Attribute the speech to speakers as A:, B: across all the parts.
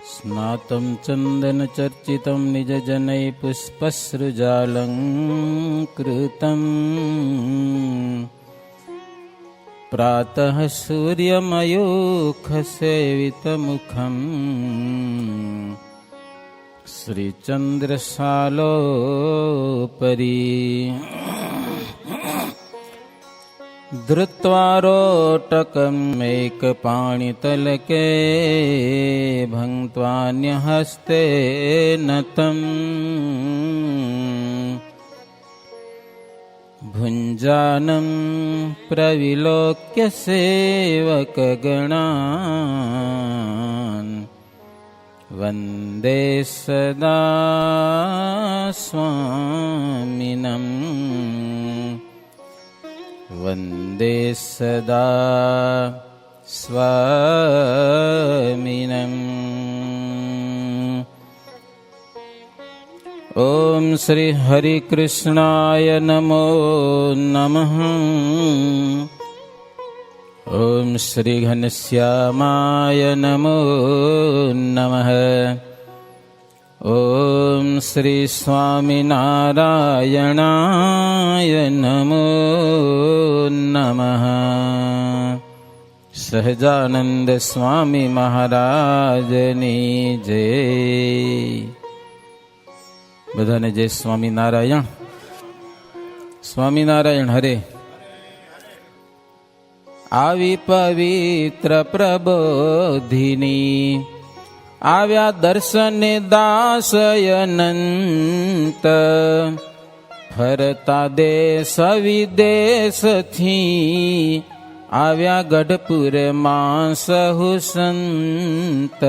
A: स्नातं चन्दनचर्चितं निजजनैः पुष्पसृजालङ्कृतम् प्रातः सूर्यमयूखसेवितमुखम् श्रीचन्द्रशालोपरि धृत्वारोटकम् एकपाणितलके भङ्क्त्वान्यहस्ते नतम् भुञ्जानं प्रविलोक्य सेवकगणान् वन्दे सदा स्वामिनम् वन्दे सदा स्वामिनम्। ॐ श्री हरिकृष्णाय नमो नमः। ॐ श्री घनश्यामाय नमो नमः। ॐ श्री स्वामिनारायणाय नमो नमः। सहजानंद स्वामी महाराजनी जय। बधाने जय स्वामीनारायण। स्वामीनारायण हरे। आवी पवित्र प्रबोधिनी આવ્યા દર્શને દાસયનંત ફરતા દેશ વિદેશથી આવ્યા ગઢપુરમાં સહુ સંત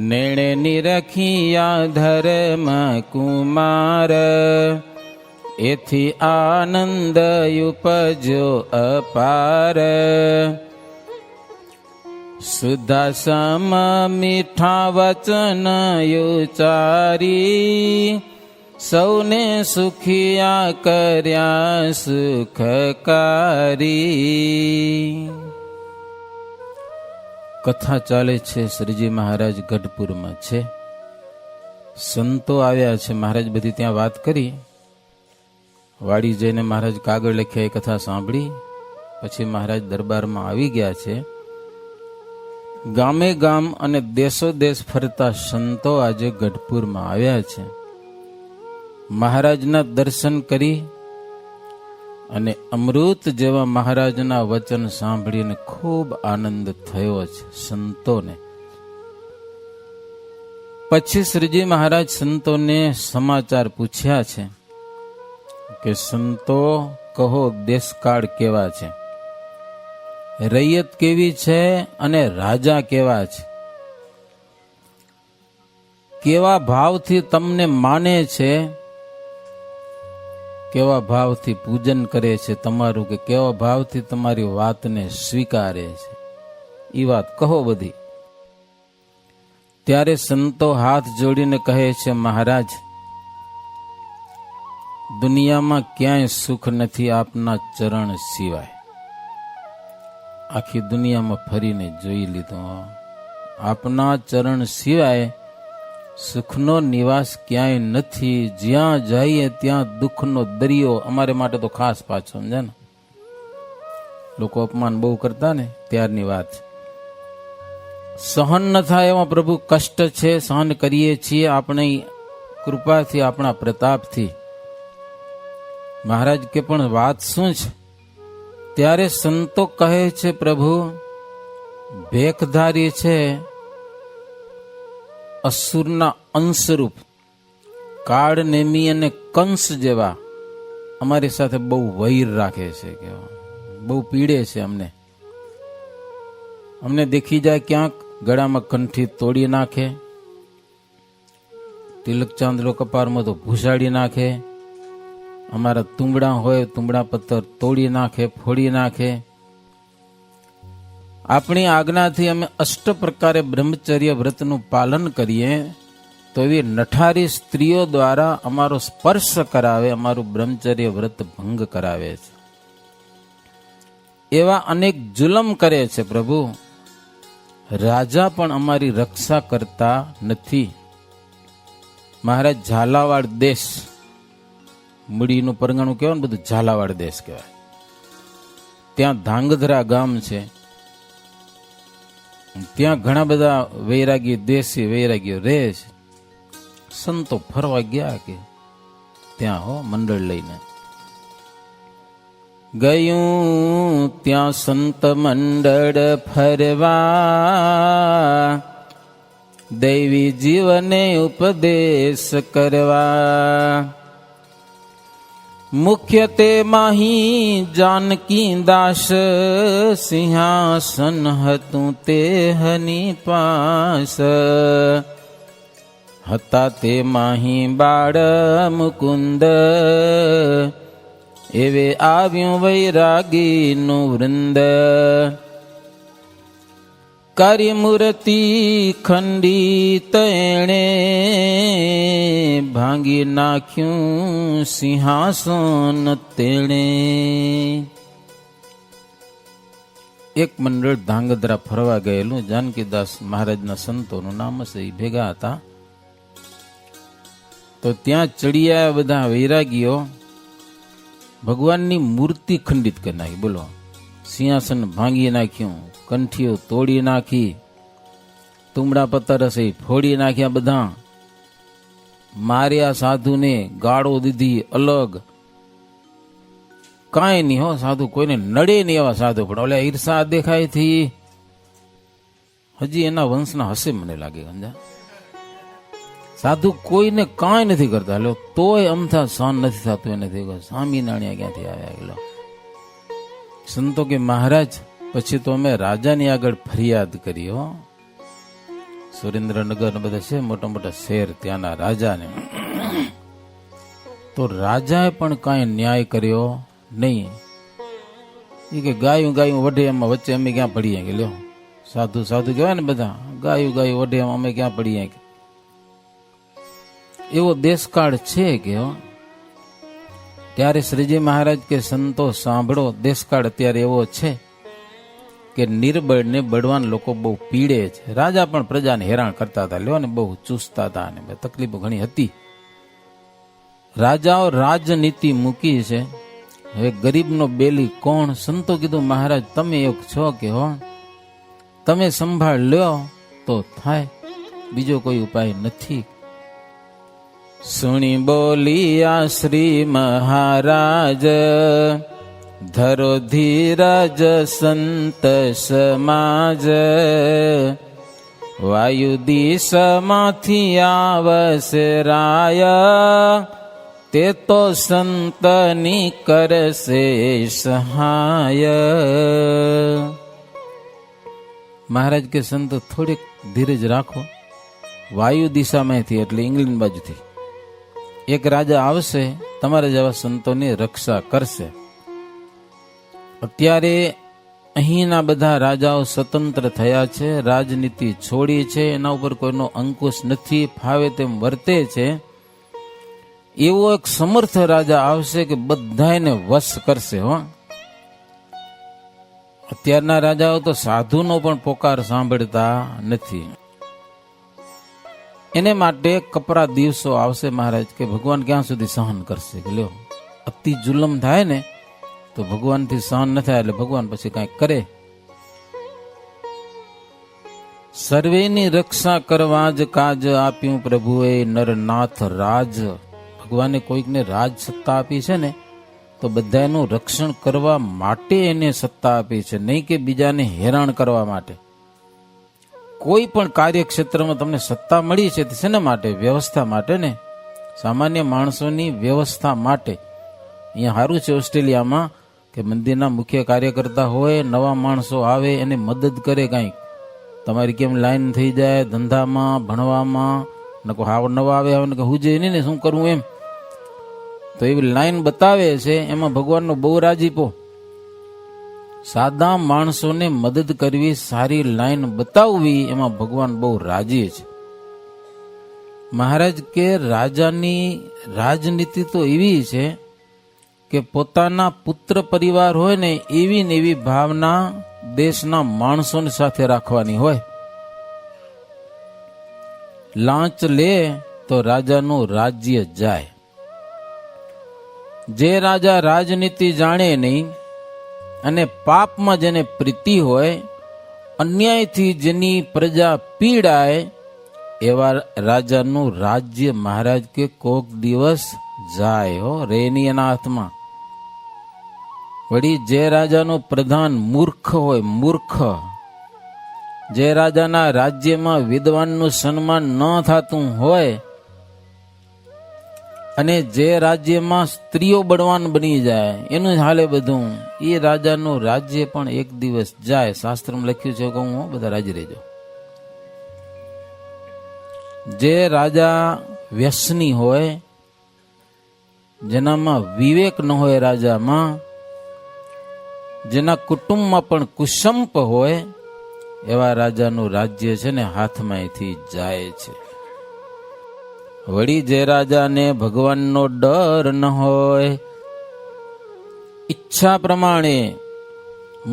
A: નેણે નિરખિયા ધર્મ કુમાર એથી આનંદ ઉપજો અપાર સુધા સમ મીઠા વચન ઉચ્ચારી સૌને સુખિયા કર્યા સુખકારી। કથા ચાલે છે શ્રીજી મહારાજ ગઢપુરમાં છે, સંતો આવ્યા છે। મહારાજ બધી ત્યાં વાત કરી, વાડી જઈને મહારાજ કાગળ લખ્યા, એ કથા સાંભળી પછી મહારાજ દરબારમાં આવી ગયા છે। ગામે ગામ અને દેશો દેશ ફરતા સંતો આજે ગઢપુરમાં આવ્યા છે। મહારાજના દર્શન કરી અને અમૃત જેવા મહારાજના વચન સાંભળીને ખૂબ આનંદ થયો છે સંતોને। પછી શ્રીજી મહારાજ સંતોને સમાચાર પૂછ્યા છે કે સંતો કહો, દેશકાળ કેવા છે, રૈયત કેવી છે અને રાજા કેવા છે, કેવા ભાવથી તમને માને છે, કેવા ભાવથી પૂજન કરે છે તમારું, કે કેવા ભાવથી તમારી વાતને સ્વીકારે છે, એ વાત કહો બધી। ત્યારે સંતો હાથ જોડીને કહે છે, મહારાજ દુનિયામાં ક્યાંય સુખ નથી આપના ચરણ સિવાય। આખી દુનિયામાં ફરીને જોઈ લીધું, આપના ચરણ સિવાય સુખનો નિવાસ ક્યાંય નથી। જ્યાં જઈએ ત્યાં દુઃખનો દરિયો, અમારે માટે તો ખાસ પાછો સમજે ને, લોકો અપમાન બહુ કરતા ને ત્યારની વાત છે। સહન ન થાય એમાં પ્રભુ કષ્ટ છે, સહન કરીએ છીએ આપણી કૃપાથી, આપણા પ્રતાપથી। મહારાજ કે પણ વાત શું છે? ત્યારે સંતો કહે છે, પ્રભુ ભેખધારી છે, અસુરના અંશરૂપ કાળ નેમી અને કંસ જેવા અમારી સાથે બહુ વૈર રાખે છે, કે બહુ પીડે છે અમને દેખી જાય ક્યાંક ગળામાં કંઠી તોડી નાખે, તિલક ચાંદલો કપારમાં તો ભૂસાડી નાખે, અમારા તુંબડા હોય તુંબડા પથ્થર તોડી નાખે, ફોડી નાખે। આપણી આજ્ઞાથી અમે અષ્ટ પ્રકારે બ્રહ્મચર્ય વ્રતનું પાલન કરીએ તો એવી નઠારી સ્ત્રીઓ દ્વારા અમારો સ્પર્શ કરાવે, અમારું બ્રહ્મચર્ય વ્રત ભંગ કરાવે છે। એવા અનેક જુલમ કરે છે પ્રભુ। રાજા પણ અમારી રક્ષા કરતા નથી. મહારાજ ઝાલાવાડ દેશ, મૂડીનું પરગણું કહેવાય ને બધું ઝાલાવાડ દેશ કહેવાય. ત્યાં ધાંગધ્રા ગામ છે. ત્યાં ઘણા બધા વૈરાગી, દેશી વૈરાગીઓ રહે છે. સંતો ફરવા ગયા કે ત્યાં હો મંડળ લઈને ગયું. ત્યાં સંત મંડળ ફરવા, દૈવી જીવને ઉપદેશ કરવા. મુખ્ય તે માહી જાનકી દાસ, સિંહાસન હતું તે હની પાસ. હતા તે માહી બાળ મુકુંદ, એવે આવ્યું વૈરાગીનું વૃંદ. કાર્યમૂર્તિ ખંડિત એણે, ભાંગી નાખ્યું સિંહાસન તેણે. એક મંડળ ધાંગધ્રા ફરવા ગયેલું. જાનકીદાસ મહારાજના સંતોનું નામ હશે, એ ભેગા હતા. તો ત્યાં ચડિયા બધા વૈરાગીઓ ભગવાનની મૂર્તિ ખંડિત કરી નાખી. બોલો, સિંહાસન ભાંગી નાખ્યું, કંઠીઓ તોડી નાખી, તુમડા પત્તર હશે ફોડી નાખ્યા, બધા માર્યા, સાધુને ગાળો દીધી અલગ. કાંઈ નહીં હો, સાધુ કોઈને નડે નહીં એવા સાધુ. પણ ઓલા ઈર્ષા દેખાય થી હજી એના વંશના હશે મને લાગે. સમજા, સાધુ કોઈને કાંઈ નથી કરતા, લો તોય અમથા સહન નથી થતું એને. સ્વામિનારાયણ ક્યાંથી આવ્યા? લો સંતો કે મહારાજ પછી તો અમે રાજાની આગળ ફરિયાદ કરી હો. સુરેન્દ્રનગર બધા છે મોટા મોટા શહેર, ત્યાંના રાજાને. તો રાજાએ પણ કાંઈ ન્યાય કર્યો નહીં. એ કે ગાયું ગાયું વઢે એમાં વચ્ચે અમે ક્યાં પડીએ? કે લ્યો, સાધુ સાધુ કહેવાય ને બધા, ગાયું ગાયું વઢે એમાં અમે ક્યાં પડીએ? એવો દેશકાળ છે કે ત્યારે શ્રીજી મહારાજ કે સંતો સાંભળો, દેશકાળ અત્યારે એવો છે કે નિર્બળને બળવાન લોકો બહુ પીડે છે. રાજા પણ પ્રજાને હેરાન કરતા હતા, લ્યો ને બહુ ચૂસતા હતા અને તકલીફો ઘણી હતી. રાજાઓ રાજનીતિ મૂકી છે. હવે ગરીબનો બેલી કોણ? સંતો કીધું મહારાજ તમે એક છો કે હો, તમે સંભાળ લ્યો તો થાય, બીજો કોઈ ઉપાય નથી. સુણી બોલિયા શ્રી મહારાજ, ધરો ધીરજ સંત સમાજ. વાયુ દિશામાંથી આવશે રાય, તે તો સંતની કરશે સહાય. મહારાજ કે સંત થોડીક ધીરજ રાખો. વાયુ દિશામાંથી એટલે ઇંગ્લેન્ડ બાજુથી એક રાજા આવશે, તમારા જેવા સંતોની રક્ષા કરશે. અત્યારે અહીંના બધા રાજાઓ સ્વતંત્ર થયા છે, રાજનીતિ છોડી છે, એના ઉપર કોઈનો અંકુશ નથી, ફાવે તેમ વર્તે છે. એવો એક સમર્થ રાજા આવશે કે બધાને વશ કરશે. હો, અત્યારના રાજાઓ તો સાધુનો પણ પોકાર સાંભળતા નથી. એને માટે કપરા દિવસો આવશે મહારાજ કે ભગવાન ક્યાં સુધી સહન કરશે? કે લ્યો, અતિ જુલમ થાય ને તો ભગવાનથી સહન ન થાય, એટલે ભગવાન પછી કાંઈક કરે. સર્વેની રક્ષા કરવા જ કાજ આપ્યું પ્રભુએ નરનાથ રાજ. ભગવાને કોઈકને રાજ સત્તા આપી છે ને તો બધાનું રક્ષણ કરવા માટે એને સત્તા આપી છે, નહીં કે બીજાને હેરાન કરવા માટે. કોઈ પણ કાર્યક્ષેત્રમાં તમને સત્તા મળી છે તે શેના માટે? વ્યવસ્થા માટે ને, સામાન્ય માણસોની વ્યવસ્થા માટે. અહીંયા સારું છે ઓસ્ટ્રેલિયામાં કે મંદિરના મુખ્ય કાર્યકર્તા હોય, નવા માણસો આવે એને મદદ કરે. કાંઈક તમારી કેમ લાઈન થઈ જાય ધંધામાં, ભણવામાં, નકો હાવ નવા આવે હવે કે હુજે નહીં ને શું કરવું એમ, તો એવી લાઈન બતાવે છે. એમાં ભગવાનનો બહુ રાજીપો. સાદા માણસોને મદદ કરવી, સારી લાઈન બતાવવી, એમાં ભગવાન બહુ રાજી છે. મહારાજ કે રાજાની રાજનીતિ તો એવી છે કે પોતાના પુત્ર પરિવાર હોય ને એવી ભાવના દેશના માણસોની સાથે રાખવાની હોય. લાંચ લે તો રાજાનું રાજ્ય જાય. જે રાજા રાજનીતિ જાણે નહીં અને પાપમાં જેને પ્રીતિ હોય, અન્યાયથી જેની પ્રજા પીડાય, એવા રાજાનું રાજ્ય મહારાજ કે કોક દિવસ જાય હો, રેની એના હાથમાં. વળી જે રાજાનો પ્રધાન મૂર્ખ હોય, મૂર્ખ, જે રાજાના રાજ્યમાં વિદ્વાનનું સન્માન ન થતું હોય અને જે રાજ્યમાં સ્ત્રીઓ બળવાન બની જાય, એનું જ હાલે બધું, એ રાજાનું રાજ્ય પણ એક દિવસ જાય. શાસ્ત્રમાં લખ્યું છે, કહું હો, બધા રાજી રહેજો. જે રાજા વ્યસની હોય, જેનામાં વિવેક ન હોય, રાજામાં, જેના કુટુંબમાં પણ કુસંપ હોય, એવા રાજાનું રાજ્ય છે ને હાથમાંથી જાય છે. વળી જે રાજાને ભગવાનનો ડર ન હોય, ઈચ્છા પ્રમાણે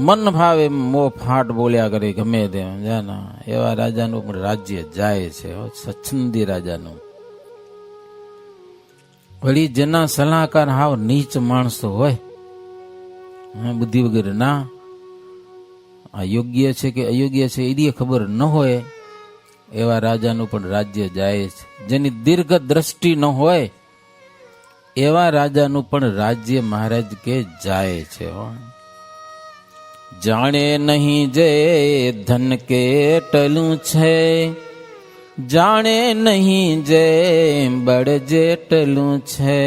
A: મન ભાવે મોં ફાટ બોલ્યા કરે ગમે તેમ, એવા રાજાનું પણ રાજ્ય જાય છે, સ્વચ્છંદી રાજાનું. વળી જેના સલાહકાર હાવ નીચ માણસો હોય, બુદ્ધિ વગેરે ના, આ યોગ્ય છે કે અયોગ્ય છે એ ખબર ન હોય, એવા રાજાનું પણ રાજ્ય જાય છે. જેની દીર્ઘ દ્રષ્ટિ ન હોય, એવા રાજાનું પણ રાજ્ય મહારાજ કે જાય છે. જાણે નહીં જે ધન કેટલું છે, જાણે નહીં જે બળ જેટલું છે,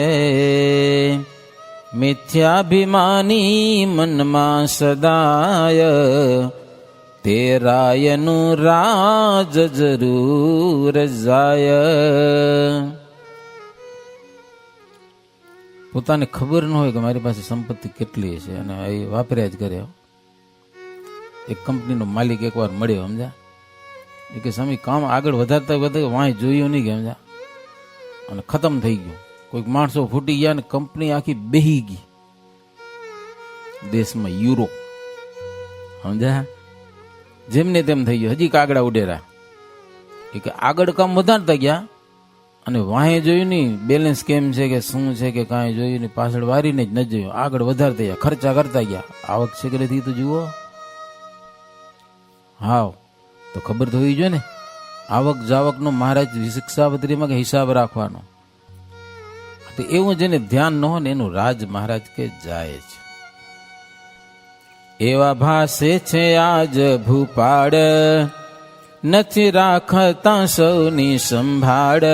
A: મિથ્યાભિમાની મનમાં સદાય, તેરાયનું રાજ જરૂર જાય. પોતાને ખબર ન હોય કે મારી પાસે સંપત્તિ કેટલી છે અને એ વાપર્યા જ કરે. એક કંપનીનો માલિક એકવાર મળ્યો, સમજ્યા, એ કે સ્વામી કામ આગળ વધારતા વધારે વાંય જોયું નહીં, કે સમજ્યા, અને ખતમ થઈ ગયું. કોઈક માણસો ફૂટી ગયા ને કંપની આખી બેહી ગઈ દેશમાં, યુરો, સમજ્યા, જેમને તેમ થઈ ગયું. હજી કાગડા ઉડેરા. એ કે આગળ કામ વધારતા ગયા અને વાહે જોયું નહીં બેલેન્સ કેમ છે કે શું છે કે કાંઈ જોયું નહીં, પાછળ વારીને જ ન જોયું, આગળ વધારતા ગયા, ખર્ચા કરતા ગયા. આવક છે કે નથી તો જુઓ. હાવ તો ખબર તો હોવી જોઈએ ને. આવક જાવકનો મહારાજ શિક્ષાપત્રીમાં કે હિસાબ રાખવાનો. તો એવું જેને ધ્યાન ન હોય ને એનું રાજ મહારાજ કે જાય છે. એવા ભાસે છે આજ ભૂપાળ, નથી રાખતા સૌની સંભાળ,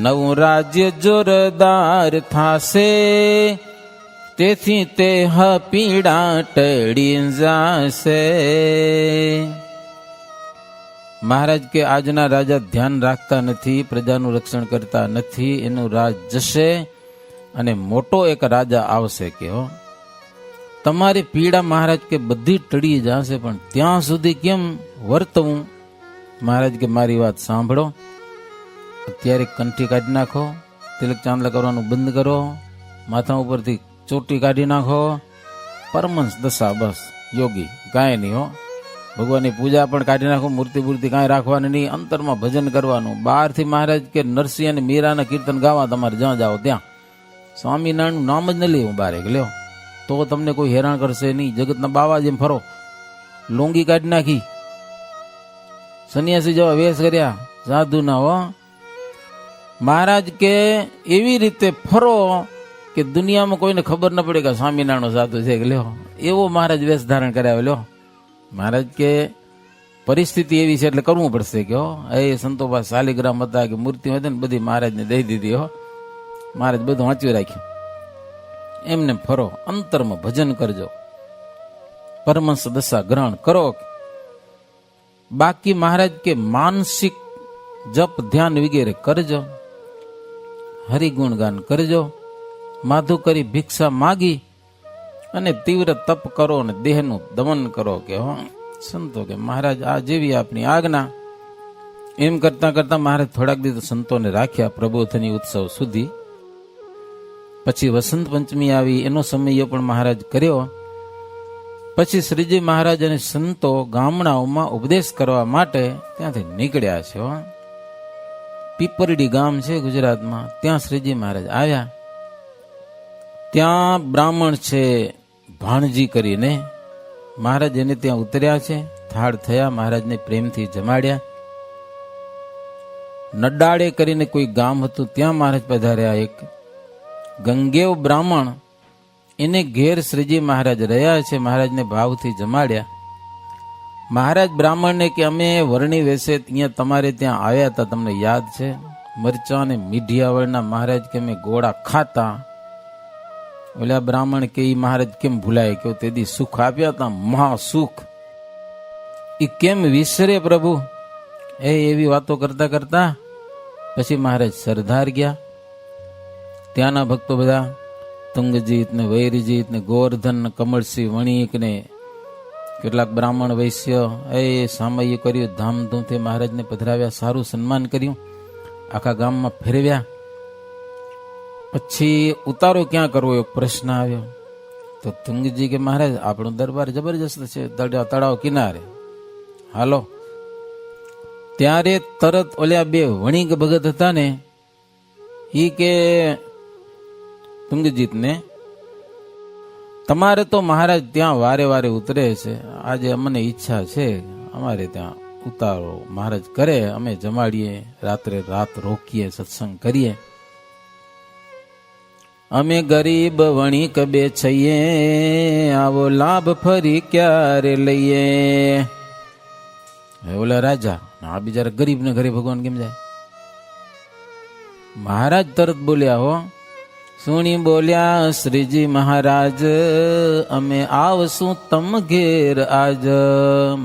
A: નવું રાજ્ય જોરદાર થાશે, તેથી તે પીડા ટળી જાશે. મહારાજ કે આજના રાજા ધ્યાન રાખતા નથી, પ્રજાનું રક્ષણ કરતા નથી, એનું રાજ જશે અને મોટો એક રાજા આવશે. કે હો, તમારી પીડા મહારાજ કે બધી ટળી જશે, પણ ત્યાં સુધી કેમ વર્તવું? મહારાજ કે મારી વાત સાંભળો, અત્યારે કંઠી કાઢી નાખો, તિલક ચાંદલા કરવાનું બંધ કરો, માથા ઉપરથી ચોટી કાઢી નાખો, પરમંશ દશા, બસ યોગી, કાંઈ નહીં હો. ભગવાનની પૂજા પણ કાઢી નાખો, મૂર્તિ મૂર્તિ કાંઈ રાખવાની નહીં, અંતરમાં ભજન કરવાનું. બહારથી મહારાજ કે નરસિંહ અને મીરાના કીર્તન ગાવા તમારે જ્યાં જાઓ ત્યાં, સ્વામિનારાયણનું નામ જ ન લેવું બહાર, લ્યો તો તમને કોઈ હેરાન કરશે નહીં. જગતના બાવા જેમ ફરો, લોંગી કાઢી નાખી, સંન્યાસી જેવા વેશ કર્યા, સાધુ ના હો. મહારાજ કે એવી રીતે ફરો કે દુનિયામાં કોઈને ખબર ન પડે કે સ્વામિનારાયણ સાધુ છે, કે લ્યો એવો મહારાજ વેશ ધારણ કર્યા. લ્યો મહારાજ કે પરિસ્થિતિ એવી છે એટલે કરવું પડશે. કે હો, એ સંતો પાસે શાલિગ્રામ હતા કે મૂર્તિ હતી ને બધી મહારાજને દઈ દીધી. હો, મહારાજ બધું વાંચ્યું રાખ્યું. એમને ફરો, અંતરમાં ભજન કરજો, પરમહંસ દશા ગ્રહણ કરો. બાકી મહારાજ કે માનસિક જપ ધ્યાન વગેરે કરજો, હરિગુણગાન કરજો, માધુ કરી ભિક્ષા માગી અને તીવ્ર તપ કરો અને દેહનું દમન કરો. કે હો સંતો કે મહારાજ આ જેવી આપની આજ્ઞા. એમ કરતા કરતા મહારાજ થોડાક દિવસ સંતોને રાખ્યા પ્રબોધની ઉત્સવ સુધી. પછી વસંત પંચમી આવી, એનો સમય પણ મહારાજ કર્યો. પછી શ્રીજી મહારાજ અને સંતો ગામડાઓમાં ઉપદેશ કરવા માટે ત્યાંથી નીકળ્યા છે. પીપરડી ગામ છે ગુજરાતમાં, ત્યાં શ્રીજી મહારાજ આવ્યા. ત્યાં બ્રાહ્મણ છે ભાણજી કરીને, મહારાજ એને ત્યાં ઉતર્યા છે. થાળ થયા, મહારાજને પ્રેમથી જમાડ્યા. નડાળે કરીને કોઈ ગામ હતું, ત્યાં મહારાજ પધાર્યા. એક ગંગેવ બ્રાહ્મણ, એને ઘેર શ્રીજી મહારાજ રહ્યા છે. મહારાજને ભાવથી જમાડ્યા. મહારાજ બ્રાહ્મણને કે અમે વર્ણી વેશે અહીંયા તમારે ત્યાં આવ્યા હતા, તમને યાદ છે? મરચાં અને મીઠિયાવળના મહારાજ કે અમે ગોળા ખાતા. ઓલા બ્રાહ્મણ કે ઈ મહારાજ કેમ ભૂલાય, કે તેથી સુખ આપ્યા હતા, મહાસુખ, એ કેમ વિસરે પ્રભુ? એવી વાતો કરતા કરતા પછી મહારાજ સરદાર ગયા. ત્યાંના ભક્તો બધા તુંગજીત ને વૈરજીત ને ગોવર્ધન ને કમળસિંહ વણિક ને કેટલાક બ્રાહ્મણ વૈશ્ય એ સામયિક કર્યું. ધામધૂમથી મહારાજને પધરાવ્યા, સારું સન્માન કર્યું, આખા ગામમાં ફેરવ્યા. પછી ઉતારો ક્યાં કરવો એ પ્રશ્ન આવ્યો. તો તુંગજી કે મહારાજ આપણો દરબાર જબરજસ્ત છે, તળાવ કિનારે, હાલો. ત્યારે તરત ઓલ્યા બે વણિક ભગત હતા ને, ઈ કે તુંગજીત ને, તમારે તો મહારાજ ત્યાં વારે વારે ઉતરે છે, આજે અમને ઈચ્છા છે અમારે ત્યાં ઉતારો મહારાજ કરે, અમે જમાડીએ, રાત્રે રાત રોકીએ, સત્સંગ કરીએ. અમે ગરીબ વણિક બે છીએ, આવો લાભ ફરી ક્યારે લઈએ. ઓલા રાજા, આ બિચારા ગરીબ ને ઘરે ભગવાન કેમ જાય? મહારાજ તરત બોલ્યા, હો સુણી બોલ્યા, શ્રીજી મહારાજ અમે આવશું તમ ઘેર આજ.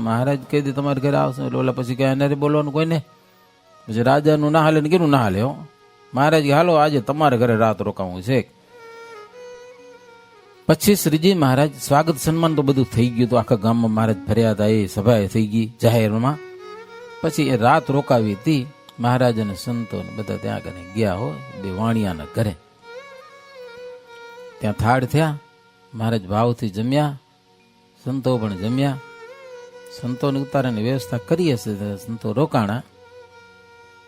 A: મહારાજ કહી દે તમારે ઘરે આવશું, એટલે ઓલા પછી કઈ એને બોલવાનું કોઈ ને, પછી રાજાનું ના હાલે ને કેનું ના હાલે. હો મહારાજ કે હાલો આજે તમારે ઘરે રાત રોકાવું છે. પછી શ્રીજી મહારાજ સ્વાગત સન્માન તો બધું થઈ ગયું, તો આખા ગામમાં મહારાજ ફર્યા હતા, એ સભા થઈ ગઈ જાહેરમાં. પછી એ રાત રોકાવી હતી. મહારાજ અને સંતો બધા ત્યાં આગળ ગયા હો, બે વાણિયાના ઘરે. ત્યાં થાળ થયા, મહારાજ ભાવથી જમ્યા, સંતો પણ જમ્યા. સંતોને ઉતારાની વ્યવસ્થા કરી હશે, સંતો રોકાણા.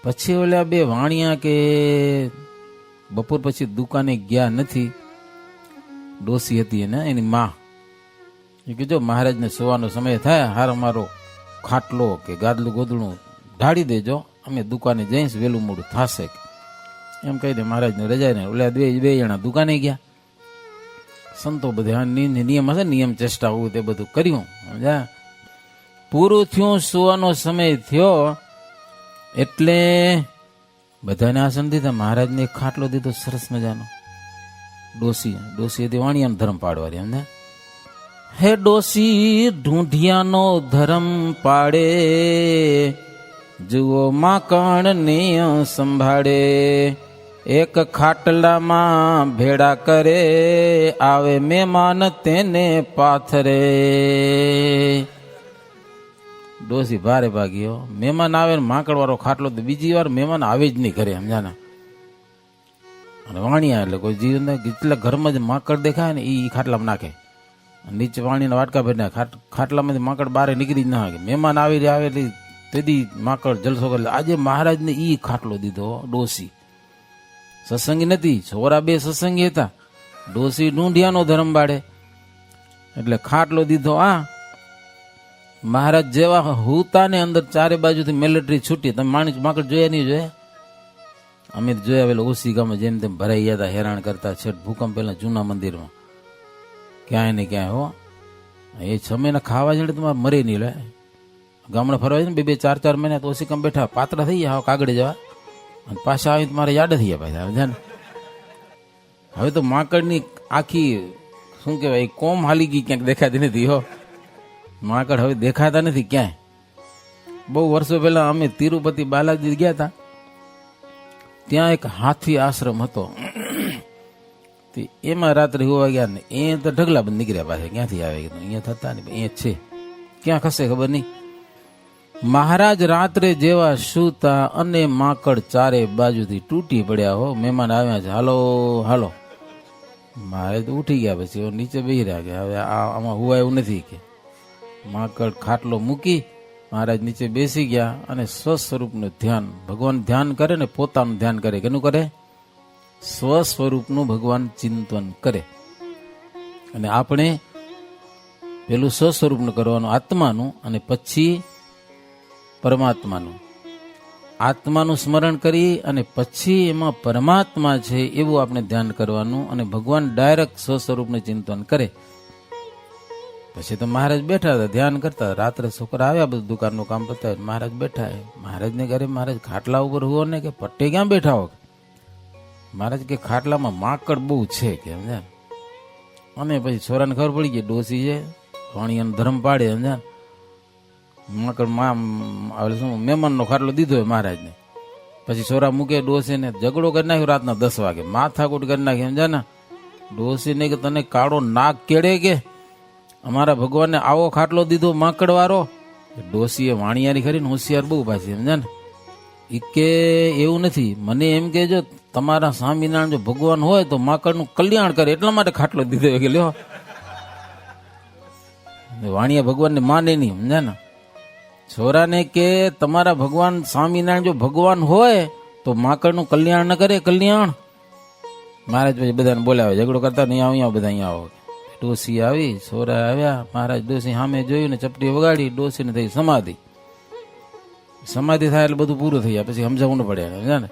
A: પછી ઓલા બે વાણિયા કે બપોર પછી દુકાને ગયા નથી. ડોસી હતી ને એની માં, એ કે જો મહારાજને સુવાનો સમય થાય, હાર મારો ખાટલો કે ગાદલું ગોદડું ઢાળી દેજો, અમે દુકાને જઈશ, વહેલું મોડું થશે એમ કહી દે. મહારાજને રજાય ને ઓલા બે જણા દુકાને ગયા. સંતો બધા નિયમ હશે, નિયમ ચેષ્ટા હોવું તે બધું કર્યું. પૂરું થયું, સુવાનો સમય થયો એટલે બધાને આસન દીધા. મહારાજને એક ખાટલો દીધો સરસ મજાનો. ડોસી હતી વાણિયાનો ધર્મ પાડવાની. એમને હે ડોસી ઢૂંઢિયાનો ધર્મ પાડે, જુઓ માકણ ને સંભાળે. એક ખાટલામાં ભેડા કરે, આવે મહેમાન તેને પાથરે. ડોસી ભારે ભાગ્યો, મહેમાન આવે ને માકડ વાળો ખાટલો, તો બીજી વાર મહેમાન આવે જ નહીં ઘરે, સમજાના. અને વાણિયા એટલે કોઈ જીવ જેટલા ઘરમાં જ માકડ દેખાય ને એ ખાટલામાં નાખે, નીચે વાણીના વાટકા ભરી નાખે. ખાટલામાંથી માકડ બહાર નીકળી જ ના શકે. મહેમાન આવી આવે એટલે તેથી માકડ જલસો કરે. આજે મહારાજને ઈ ખાટલો દીધો. ડોસી સત્સંગી નથી, છોરા બે સત્સંગી હતા. ડોસી ઢૂંઢિયાનો ધર્મ બાળે એટલે ખાટલો દીધો. આ મહારાજ જેવા હુતા ને અંદર ચારે બાજુથી મિલિટરી છૂટી. તમે માણસ માકડ જોયા નહીં? જોયા? અમે જોયા પેલા ઓસી ગામમાં જેમ તેમ ભરાઈ ગયા હતા, હેરાન કરતા. છેટ ભૂકંપ પેલા જૂના મંદિરમાં ક્યાંય ને ક્યાંય. હો એ 6 મહિના ખાવા જડે તમારે મરે નહીં. લે ગામડે ફરવા જાય ને 2-4 મહિના તો ઓસી કામ બેઠા પાત્રા થઈ ગયા, કાગડે જવા, અને પાછા આવી મારે યાદ થઈ ગયા પાછા. ને હવે તો માકડની આખી શું કહેવાય કોમ હાલી ગઈ, ક્યાંક દેખાતી નથી. હો માકડ હવે દેખાતા નથી ક્યાંય. બહુ વર્ષો પહેલા અમે તિરુપતિ બાલાજી ગયા હતા, ત્યાં એક હાથી આશ્રમ હતો. એમાં રાત્રે હોવા ગયા ને એ તો ઢગલા બંધ નીકળ્યા પાછા. ક્યાંથી આવે અહીંયા થતા ને એ છે, ક્યાં ખસે ખબર નહીં. મહારાજ રાત્રે જેવા સૂતા અને માકડ ચારે બાજુથી તૂટી પડ્યા. હો મહેમાન આવ્યા છે, હાલો હાલો. મહારાજ તો ઉઠી ગયા. પછી નીચે બેસી રહ્યા કે હવે આમાં હુવા એવું નથી. કે માકડ ખાટલો મૂકી મહારાજ નીચે બેસી ગયા અને સ્વસ્વરૂપનું ધ્યાન, ભગવાન ધ્યાન કરે ને પોતાનું ધ્યાન કરે. કેનું કરે? સ્વસ્વરૂપનું ભગવાન ચિંતન કરે. અને આપણે પેલું સ્વસ્વરૂપનું કરવાનું, આત્માનું, અને પછી પરમાત્માનું. આત્માનું સ્મરણ કરી અને પછી એમાં પરમાત્મા છે એવું આપણે ધ્યાન કરવાનું. અને ભગવાન ડાયરેક્ટ સ્વસ્વરૂપનું ચિંતન કરે. પછી તો મહારાજ બેઠા હતા, ધ્યાન કરતા. રાત્રે છોકરા આવ્યા, બધું દુકાનનું કામ પતાવ્યું, મહારાજ બેઠા. મહારાજને ઘરે મહારાજ ખાટલા ઉપર હુઓ ને કે પટ્ટે ક્યાં બેઠા હો? મહારાજ કે ખાટલામાં માકડ બહુ છે કે સમજ્યા. અને પછી છોરાને ખબર પડી ગઈ ડોસી છે, વાણિયાનો ધર્મ પાડે સમજ્યા. માકડ મહેમાનનો ખાટલો દીધો હોય મહારાજને. પછી છોરા મૂકે ડોસીને ઝઘડો કરી નાખ્યો રાતના 10 વાગે, માથાકૂટ કરી નાખી સમજ્યા ને. ડોસીને કે તને કાળો નાક કેળે કે અમારા ભગવાનને આવો ખાટલો દીધો માકડ વાળો. ડોસીએ વાણિયારી ખરી ને હોશિયાર બહુ પાછી સમજ્યા ને. એ કે એવું નથી, મને એમ કેજો તમારા સ્વામિનારાયણ જો ભગવાન હોય તો માકડનું કલ્યાણ કરે એટલા માટે ખાટલો દીધો કે લ્યો. વાણિયા ભગવાનને માને નહીં સમજ્યા ને. છોરાને કે તમારા ભગવાન સ્વામિનારાયણ જો ભગવાન હોય તો માકડનું કલ્યાણ ન કરે? કલ્યાણ. મહારાજ પછી બધાને બોલાવે, ઝઘડો કરતા નહીં, અહીંયા બધા અહીંયા આવો. ડોસી આવી, છોરા આવ્યા, મહારાજ ડોસી સામે જોયું ને ચપટી વગાડી, ડોસીને થઈ સમાધિ. સમાધિ થાય એટલે બધું પૂરું થઈ જાય, પછી સમજાવવું ન પડે સમજ્યા ને.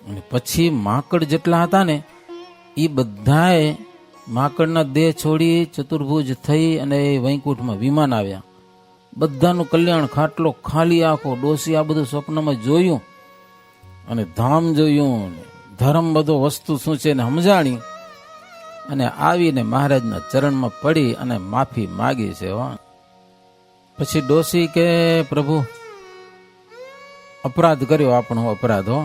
A: અને પછી માકડ જેટલા હતા ને એ બધાએ માકડના દેહ છોડી ચતુર્ભુજ થઈ અને વૈકુંઠમાં વિમાન આવ્યા. બધાનું કલ્યાણ, ખાટલો ખાલી આખો. ડોસી આ બધું સ્વપ્નમાં જોયું અને ધામ જોયું, ધર્મ બધો વસ્તુ શું છે ને સમજાણી. અને આવીને મહારાજના ચરણમાં પડી અને માફી માગી છે. પછી ડોસી કે પ્રભુ અપરાધ કર્યો, આપણો અપરાધ હો,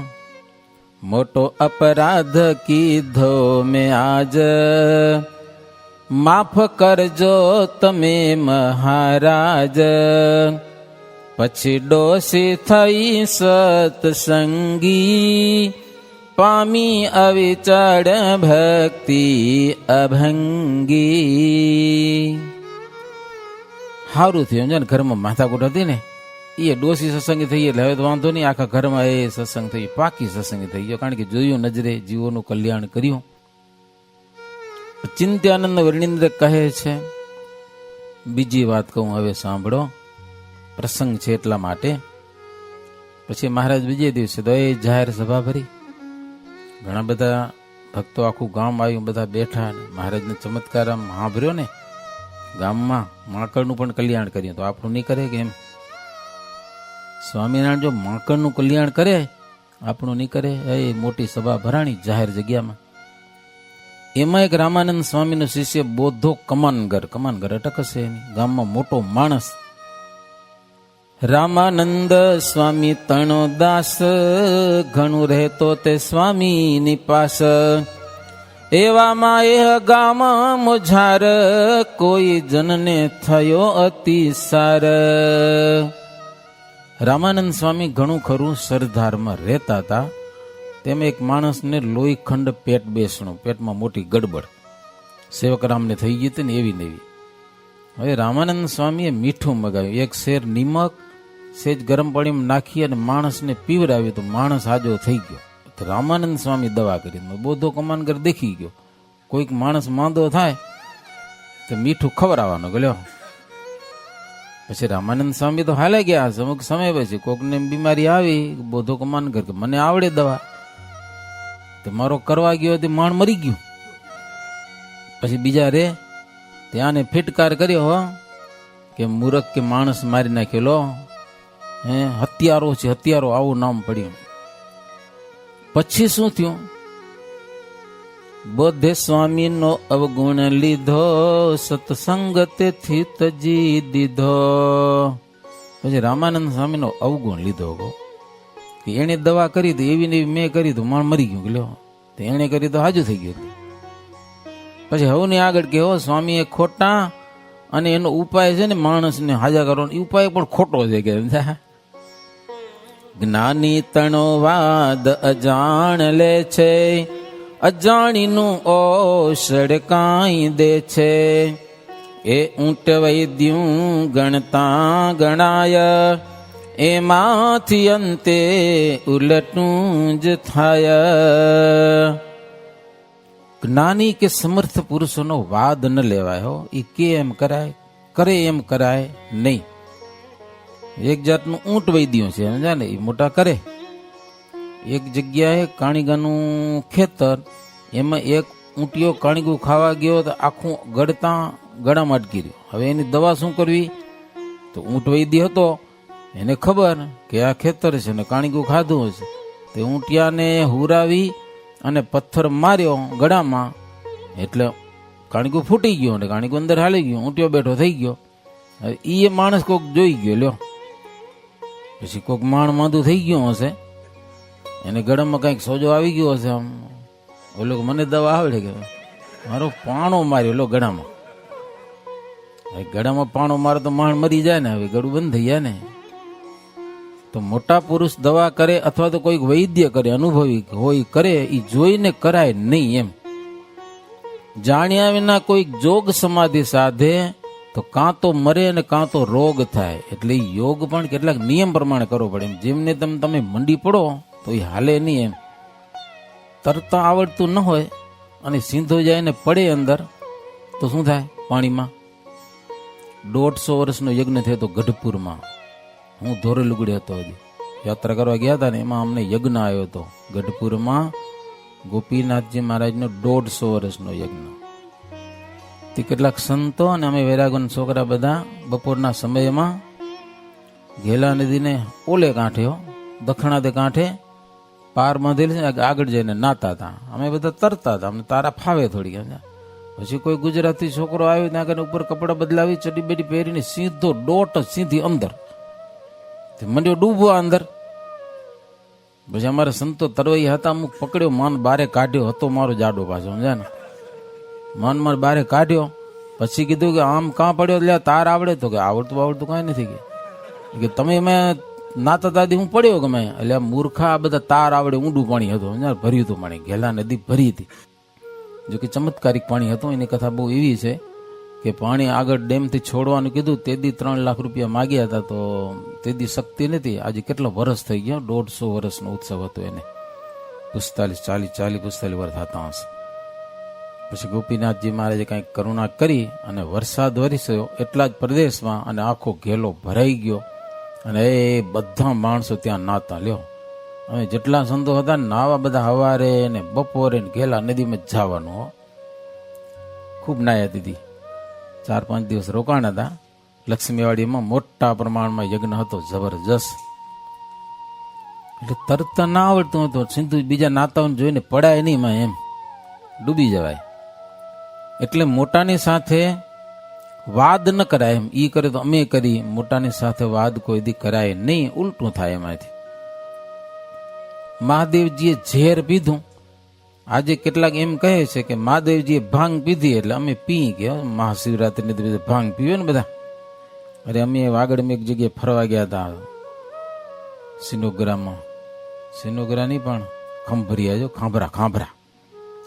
A: મોટો અપરાધ કીધો મેં આજ, માફ કરજો તમે મહારાજ. પછી ડોસી થઈ સત્સંગી, પામી અવિચળ ભક્તિ અભંગી. સારું થયું ને, ઘરમાં માથાકૂટ હતી ને એ ડોસી સત્સંગી થઈ એટલે હવે તો વાંધો નહીં, આખા ઘરમાં એ સત્સંગ થઈ, પાકી સત્સંગી થઈ ગયો. કારણ કે જોયું નજરે, જીવોનું કલ્યાણ કર્યું. ચિંત્યાનંદ વર્ણિન્દ્ર કહે છે, બીજી વાત કહું હવે સાંભળો, પ્રસંગ છે એટલા માટે. પછી મહારાજ બીજે દિવસે તો એ જાહેર સભા ભરી, ઘણા બધા ભક્તો, આખું ગામ આવ્યું, બધા બેઠા. મહારાજને ચમત્કાર આમ સાંભળ્યો ને, ગામમાં માકડનું પણ કલ્યાણ કર્યું, તો આપણું નહીં કરે કે એમ? સ્વામિનારાયણ જો માકડનું કલ્યાણ કરે, આપણું નહીં કરે? એ મોટી સભા ભરાણી જાહેર જગ્યામાં. એમાં એક રામાનંદ સ્વામીનો શિષ્ય બોધો કમાનગર અટક હશે એની, ગામમાં મોટો માણસ. રામાનંદ સ્વામી તણો દાસ, ઘણું રહેતો તે સ્વામીની પાસ. એવામાં એ ગામ મોઝાર, કોઈ જનને થયો અતિસાર. રામાનંદ સ્વામી ઘણું ખરું સરદારમાં રહેતા હતા. તેમાં એક માણસને લોહીખંડ પેટ બેસણું, પેટમાં મોટી ગડબડ સેવકરામને થઈ ગઈ હતી ને એવી ને એવી. હવે રામાનંદ સ્વામીએ મીઠું મગાવ્યું, એક શેર નિમક સેજ ગરમ પાણીમાં નાખી અને માણસને પીવડાવ્યું તો માણસ હાજો થઈ ગયો. રામાનંદ સ્વામી દવા કરી. બોધો કમાનગર દેખી ગયો, કોઈક માણસ માંદો થાય તો મીઠું ખવડાવવાનું ગયો. પછી રામાનંદ સ્વામી તો હાલે ગયા. અમુક સમય પછી કોકને બીમારી આવી, બોધો કમાનગર કે મને આવડે દવા, તો મારો કરવા ગયો તે માણ મરી ગયું. પછી બીજા રે ત્યાંને ફિટકાર કર્યો હો કે મૂરખ કે માણસ મારી નાખેલો, હત્યારો છે હત્યારો, આવું નામ પડ્યું. પછી શું થયું? બોધે સ્વામીનો અવગુણ લીધો, સત્સંગ તેથી તજી દીધો. પછી રામાનંદ સ્વામીનો અવગુણ લીધો કે એને દવા કરી હતી એવી ને એવી મેં કરી તો માણ મરી ગયું લ્યો, તો એને કરી તો હાજુ થઈ ગયું. પછી હવે ને આગળ કે સ્વામી એ ખોટા અને એનો ઉપાય છે ને માણસને હાજા કરવાનો, એ ઉપાય પણ ખોટો છે કે જ્ઞાની તણો વાદ અજાણ લે છે, અજાણીનું ઓષડ કાંઈ દે છે. એ ઊંટ વૈદ્યું ગણતા ગણાય, એમાંથી અંતે ઉલટું જ થાય. જ્ઞાની કે સમર્થ પુરુષોનો વાદ ન લેવાય હો. એ કે એમ કરાય, કરે એમ કરાય નહીં. એક જાતનું ઊંટ વૈદ્યું છે સમજા ને, એ મોટા કરે. એક જગ્યાએ કાણીગાનું ખેતર, એમાં એક ઊંટિયો કાણીગું ખાવા ગયો તો આખું ગળતા ગળામાં અટકી રહ્યું. હવે એની દવા શું કરવી? તો ઊંટ વૈદ્ય હતો, એને ખબર કે આ ખેતર છે ને કાણીગું ખાધું હશે. તે ઊંટિયાને હુરાવી અને પથ્થર માર્યો ગળામાં, એટલે કાણીગું ફૂટી ગયો અને કાણીગું અંદર હાલી ગયું, ઊંટિયો બેઠો થઈ ગયો. હવે એ માણસ કોક જોઈ ગયો લ્યો, પછી કોક માણ માંદું થઈ ગયું હશે, એને ગળામાં કંઈક સોજો આવી ગયો હશે. આમ ઓલો મને દવા આવડે કે મારો પાણો માર્યો લો ગળામાં. ગળામાં પાણો મારે તો માણ મરી જાય ને, હવે ગળું બંધ થઈ જાય ને. તો મોટા પુરુષ દવા કરે અથવા તો કોઈક વૈદ્ય કરે, અનુભવી હોય કરે, એ જોઈને કરાય નહીં એમ. જાણ્યા વિના કોઈક જોગ સમાધિ સાધે તો કાં તો મરે અને કાં તો રોગ થાય. એટલે યોગ પણ કેટલાક નિયમ પ્રમાણે કરવો પડે. એમ જેમને તમે મંડી પડો તો એ હાલે નહીં એમ. તરતા આવડતું ન હોય અને સીધો જાય ને પડે અંદર તો શું થાય? પાણીમાં. 150 વર્ષનો યજ્ઞ થયો હતો ગઢપુરમાં. હું ધોરે લુગડે હતો, હજી યાત્રા કરવા ગયા હતા ને, એમાં અમને યજ્ઞ આવ્યો હતો ગઢપુરમાં. ગોપીનાથજી મહારાજનો 150 વર્ષનો યજ્ઞ. તે કેટલાક સંતો અને અમે વૈરાગન છોકરા બધા બપોરના સમયમાં ઘેલા નદીને ઓલે કાંઠે, દક્ષિણાદે કાંઠે પાર બાંધેલ છે, આગળ જઈને નાતા હતા. અમે બધા તરતા હતા, અમને તારા ફાવે થોડી. પછી કોઈ ગુજરાતી છોકરો આવ્યો, ત્યાં આગળ ઉપર કપડાં બદલાવી ચડી બેડી પહેરીને સીધો ડોટ સીધી અંદર મંડ્યો ડૂબવા અંદર. પછી અમારા સંતો તરવૈયા હતા, અમુક પકડ્યો, માન બારે કાઢ્યો હતો મારો જાડો પાછો સમજ્યા ને. માન બારે કાઢ્યો, પછી કીધું કે આમ કાં પડ્યો? એટલે તાર આવડે? તો કે આવડતું કાંઈ નથી કે તમે એમાં નાતા દાદી હું પડ્યો કે મેં. એટલે મૂર્ખા આ બધા તાર આવડે. ઊંડું પાણી હતું, ભર્યું હતું પાણી, ઘેલા નદી ભરી હતી. જો કે ચમત્કારિક પાણી હતું. એની કથા બહુ એવી છે કે પાણી આગળ ડેમથી છોડવાનું કીધું, તેથી 3 લાખ રૂપિયા માગ્યા હતા, તો તેથી શક્તિ નથી. આજે કેટલો વર્ષ થઈ ગયો, 150 વર્ષનો ઉત્સવ હતો એને. 45 વર્ષ થતા હશે. પછી ગોપીનાથજી મહારાજે કંઈક કરુણા કરી અને વરસાદ વરસ્યો એટલા જ પ્રદેશમાં, અને આખો ઘેલો ભરાઈ ગયો. અને એ બધા માણસો ત્યાં નાતા લ્યો. અમે જેટલા સંતો હતા ને નાવા બધા સવારે ને બપોરે ને ઘેલા નદીમાં જ જવાનું. હો, ખૂબ નાયા દીધી. 4-5 દિવસ રોકાણ હતા. લક્ષ્મીવાડીમાં મોટા પ્રમાણમાં યજ્ઞ હતો, જબરજસ્ત. એટલે તરતા ના આવડતું હતું, સિંધુ બીજા નાતાઓને જોઈને પડાય નહીં માં, એમ ડૂબી જવાય. એટલે મોટાની સાથે વાદ ન કરાય એમ. ઈ કરે તો અમે કરી, મોટાની સાથે વાદ કોઈ દી કરાય નહીં, ઉલટું થાય એમાંથી. મહાદેવજીએ ઝેર પીધું. આજે કેટલાક એમ કહે છે કે મહાદેવજીએ ભાંગ પીધી એટલે અમે પી ગયા. મહાશિવરાત્રિની દિવસે ભાંગ પીવે ને બધા. અરે અમે વાગડમાં એક જગ્યાએ ફરવા ગયા હતા, સિનોગરામાં. સિનોગરા નહીં પણ ખંભરિયા, જો ખાંભરા.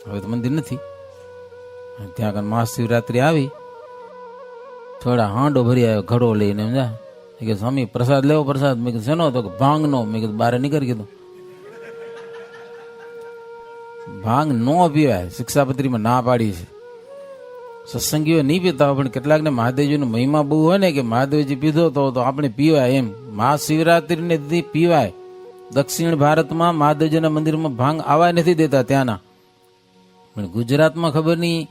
A: હવે તો મંદિર નથી ત્યાં આગળ. મહાશિવરાત્રિ આવી, થોડા હાંડો ભરી આવ્યો ઘડો લઈને. સમજા કે સ્વામી પ્રસાદ લેવો? પ્રસાદ મેં કીધું શેનો? તો ભાંગનો. મેં કીધું બહાર નીકળી કીધું ભાંગ નો પીવાય, શિક્ષાપત્રીમાં ના પાડી છે. સત્સંગીઓ નહીં પીતા હોય, પણ કેટલાકને મહાદેવજીનો મહિમા બહુ હોય ને કે મહાદેવજી પીધો તો આપણે પીવાય એમ. મહાશિવરાત્રિને દી પીવાય. દક્ષિણ ભારતમાં મહાદેવજીના મંદિરમાં ભાંગ આવા નથી દેતા ત્યાંના, પણ ગુજરાતમાં ખબર નહીં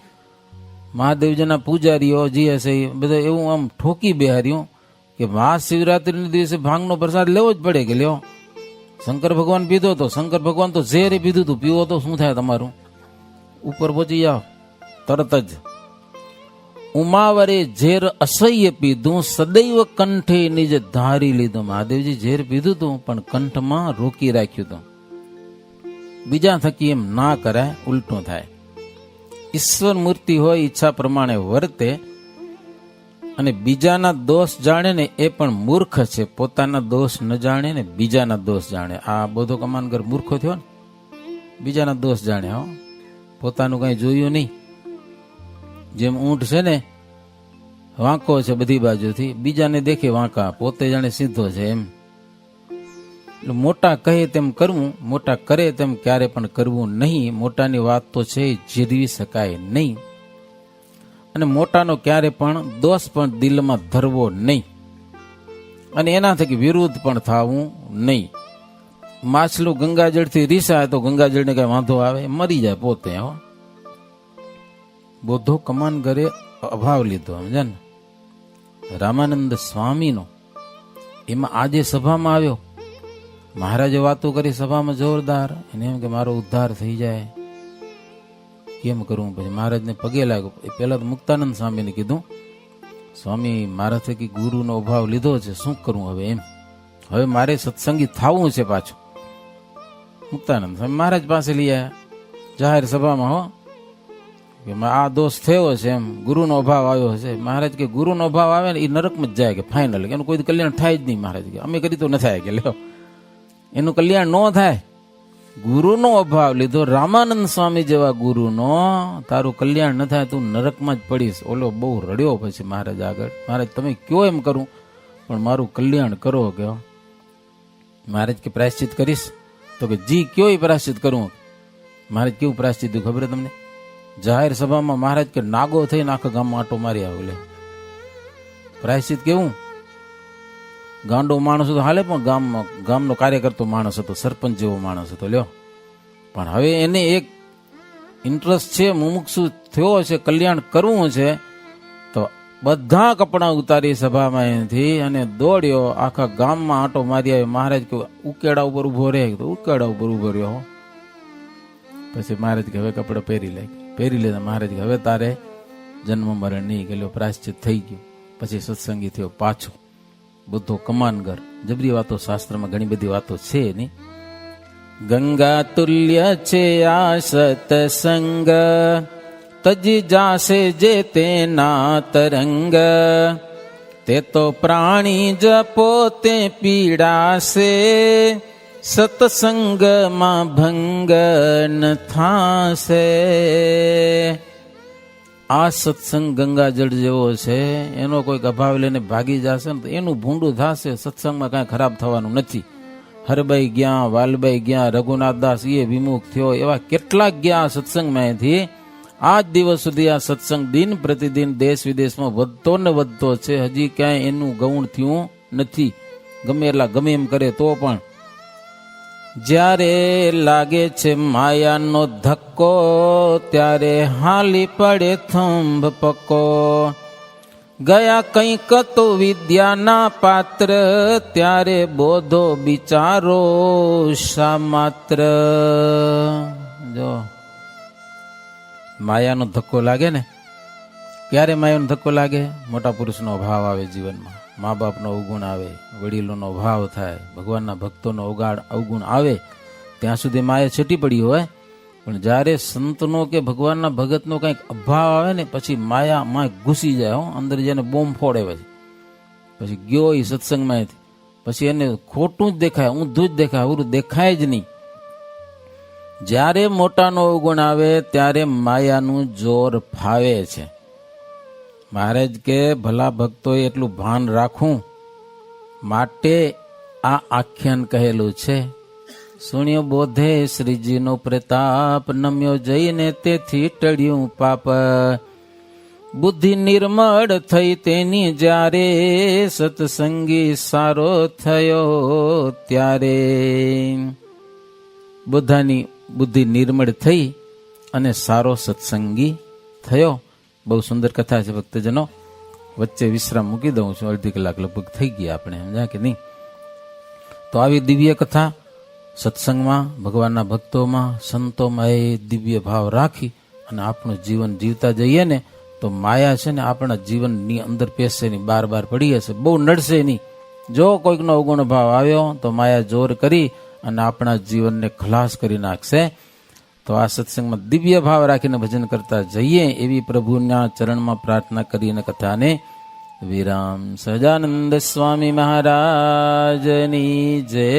A: મહાદેવજીના પૂજારીઓ જે હશે બધા એવું આમ ઠોકી બેહાર્યું કે મહાશિવરાત્રિના દિવસે ભાંગનો પ્રસાદ લેવો જ પડે. કે લ્યો, શંકર ભગવાન પીધો તો, શંકર ભગવાન તો ઝેર પીધું તું, પીવો તો શું થાય તમારું? ઉપર પહોંચી જાઓ તરત જ. ઉમાવરે ઝેર અસહ્ય પીધું, સદૈવ કંઠે નિજ ધારી લીધું. મહાદેવજી ઝેર પીધું તું પણ કંઠમાં રોકી રાખ્યું હતું. બીજા થકી એમ ના કરાય, ઉલટું થાય. ઈશ્વર મૂર્તિ હોય, ઈચ્છા પ્રમાણે વર્તે, અને બીજાના દોષ જાણે ને એ પણ મૂર્ખ છે. પોતાના દોષ ન જાણે ને બીજાના દોષ જાણે. આ બધો કમાનગર મૂર્ખો થયો ને, બીજાના દોષ જાણે. હો, પોતાનું કઈ જોયું નહીં. જેમ ઊંટ છે ને વાંકો છે બધી બાજુથી, બીજાને દેખે વાંકા, પોતે જાણે સીધો છે એમ. એટલે મોટા કહે તેમ કરવું, મોટા કરે તેમ ક્યારે પણ કરવું નહીં. મોટાની વાત તો છે જીરવી શકાય નહીં, અને મોટાનો ક્યારે પણ દોષ પણ દિલમાં ધરવો નહીં, અને એના થકી વિરુદ્ધ પણ થવું નહીં. માછલું ગંગાજળથી રીસાય તો ગંગાજળને કઈ વાંધો આવે? મરી જાય પોતે. હો, બોધો કમાન ઘરે અભાવ લીધો. સમજે ને? રામાનંદ સ્વામીનો એમાં આજે સભામાં આવ્યો, મહારાજે વાતો કરી સભામાં જોરદાર, એને એમ કે મારો ઉદ્ધાર થઈ જાય, કેમ કરવું? પછી મહારાજને પગે લાગ્યો. પેલા તો મુક્તાનંદ સ્વામીને કીધું, સ્વામી મારા થકી ગુરુનો અભાવ લીધો છે, શું કરવું હવે? એમ હવે મારે સત્સંગી થવું છે પાછું. મુક્તાનંદ સ્વામી મહારાજ પાસે લઈ આવ્યા જાહેર સભામાં. હો, કે આ દોષ થયો છે, એમ ગુરુનો અભાવ આવ્યો છે. મહારાજ કે ગુરુનો અભાવ આવે ને એ નરકમાં જ જાય, કે ફાઇનલ, એનું કોઈ કલ્યાણ થાય જ નહીં. મહારાજ કે અમે કરી તો ન થાય, કે લ્યો એનું કલ્યાણ ન થાય. ગુરુનો અભાવ લીધો, રામાનંદ સ્વામી જેવા ગુરુનો, તારું કલ્યાણ ન થાય, તું નરકમાં જ પડીશ. ઓલો બહુ રડ્યો પછી મહારાજ આગળ. મહારાજ તમે કયો એમ કરું, પણ મારું કલ્યાણ કરો. કે મહારાજ કે પ્રાયશ્ચિત કરીશ? તો કે જી કયો પ્રાયશ્ચિત કરું? મહારાજ કેવું પ્રાયશ્ચિત ખબર તમને? જાહેર સભામાં મહારાજ કે નાગો થઈને આખા ગામમાં આટો મારી આવે. લે પ્રાયશ્ચિત કેવું? ગાંડો માણસ હતો હાલે, પણ ગામનો કાર્ય કરતો માણસ હતો, સરપંચ જેવો માણસ હતો. લ્યો, પણ હવે એને એક ઇન્ટરેસ્ટ છે, મુમુક્ષુ થયો છે, કલ્યાણ કરવું છે, તો બધા કપડાં ઉતારી સભામાં એથી અને દોડ્યો, આખા ગામમાં આંટો મારી આવ્યો. મહારાજ કે ઉકેડા ઉપર ઉભો રહે, તો ઉકેડા ઉપર ઉભો રહ્યો. પછી મહારાજ કે હવે કપડા પહેરી લેતા. મહારાજ કે હવે તારે જન્મ મરણ નહીં. કે પ્રાયશ્ચિત થઈ ગયું. પછી સત્સંગી થયો પાછો. બધો કમાનગર. જબરી વાતો શાસ્ત્રમાં ઘણી બધી વાતો છે ની. ગંગા તુલ્ય છે આ સત્સંગ, તજી જાશે જે તેના તરંગ, તે તો પ્રાણી જ પોતે પીડાશે, સત્સંગમાં ભંગ ન થાશે. આ સત્સંગ ગંગાજળ જેવો છે, એનો કોઈક અભાવ લઈને ભાગી જશે ને તો એનું ભૂંડું થશે. સત્સંગમાં કાંઈ ખરાબ થવાનું નથી. હરબાઈ ગયા, વાલબાઈ ગયા, રઘુનાથદાસ એ વિમુખ થયો, એવા કેટલાક ગયા સત્સંગમાંથી. આજ દિવસ સુધી આ સત્સંગ દિન પ્રતિદિન દેશ વિદેશમાં વધતો ને વધતો છે. હજી ક્યાંય એનું ગૌણ થયું નથી. ગમે એટલા ગમે એમ કરે તો પણ જ્યારે લાગે છે માયાનો ધક્કો, ત્યારે હાલી પડે થંભ પક્કો. ગયા કંઈક તો વિદ્યાના પાત્ર, ત્યારે બોધો બિચારો શા માત્ર. જો માયાનો ધક્કો લાગે ને, ક્યારે માયાનો ધક્કો લાગે? મોટા પુરુષનો અભાવ આવે જીવનમાં, મા બાપનો અવગુણ આવે, વડીલોનો અભાવ થાય, ભગવાનના ભક્તોનો અવગુણ આવે, ત્યાં સુધી માયા છેટી પડી હોય. પણ જ્યારે સંતનો કે ભગવાનના ભગતનો કંઈક અભાવ આવે ને, પછી માયામાં ઘૂસી જાય. હો, અંદર જેને બોમ્બ ફોડે પછી ગયો એ સત્સંગમાં, પછી એને ખોટું જ દેખાય, ઊંધું જ દેખાય, અવરું દેખાય જ નહીં. જ્યારે મોટાનો અવગુણ આવે ત્યારે માયાનું જોર ફાવે છે. મહારાજ કે ભલા ભક્તોએ એટલું ભાન રાખવું માટે આ આખ્યાન કહેલું છે. સુણ્યો બોધે શ્રીજીનો પ્રતાપ, નમ્યો જઈને તેથી ટળ્યું પાપ. બુદ્ધિ નિર્મળ થઈ તેની જ્યારે, સત્સંગી સારો થયો ત્યારે. બધાની બુદ્ધિ નિર્મળ થઈ અને સારો સત્સંગી થયો. બહુ સુંદર કથા છે ભક્તજનો. વચ્ચે વિશ્રામ મૂકી દઉં છું, અડધી કલાક લગભગ થઈ ગયા આપણે, સમજ્યા કે નહીં? તો આવી દિવ્ય કથા સત્સંગમાં, ભગવાનના ભક્તોમાં, સંતોમાં એ દિવ્ય ભાવ રાખી અને આપણું જીવન જીવતા જઈએ ને, તો માયા છે ને આપણા જીવનની અંદર પેસે નહીં, બાર પડી હશે, બહુ નડશે નહીં. જો કોઈકનો અવગુણ ભાવ આવ્યો તો માયા જોર કરી અને આપણા જીવનને ખલાસ કરી નાખશે. તો આ સત્સંગમાં દિવ્ય ભાવ રાખીને ભજન કરતા જઈએ એવી પ્રભુના ચરણમાં પ્રાર્થના કરીને કથાને વિરામ. સહજાનંદ સ્વામી મહારાજની જય.